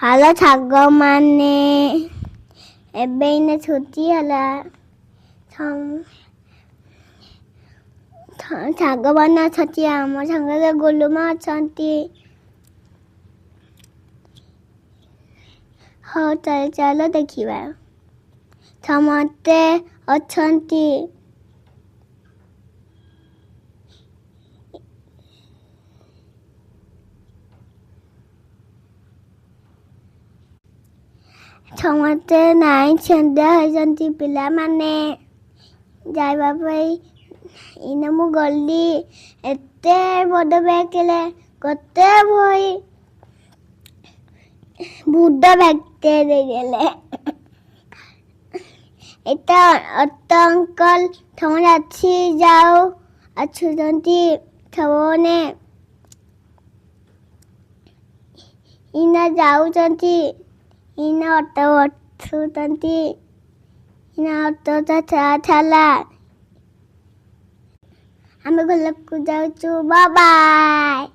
Hello ସାଙ୍ଗମାନେ, ଏବେ ଏଇନେ ଛୁଟି ହେଲା। ସାଙ୍ଗମାନେ ଅଛନ୍ତି, ଆମ ସାଙ୍ଗରେ ଗୁଲୁମା ଅଛନ୍ତି। ହଉ ଚାଲ ଦେଖିବା। ସମସ୍ତେ ଅଛନ୍ତି। ସମସ୍ତେ ନାଇଁ ଛିଣ୍ଡା ହେଇଛନ୍ତି ପିଲାମାନେ ଯାଇବା ପାଇଁ। ଏଇନେ ମୁଁ ଗଲି, ଏତେ ବଡ଼ ବ୍ୟାଗରେ କେତେ ବହି, ବୁଢ଼ ବ୍ୟାଗଟେ ଦେଇଦେଲେ। ଏଟା ଅଟୋ ଅଙ୍କଲ ସମସ୍ତେ ଆସୁଛନ୍ତି ସବୁମାନେ ଇନା ଯାଉଛନ୍ତି। ଇନା ଅଟୋ ବସୁଛନ୍ତି। ଇନା ଅଟୋଟା ଚାଲା। ଆମେ ଘରକୁ ଯାଉଛୁ। Bye bye.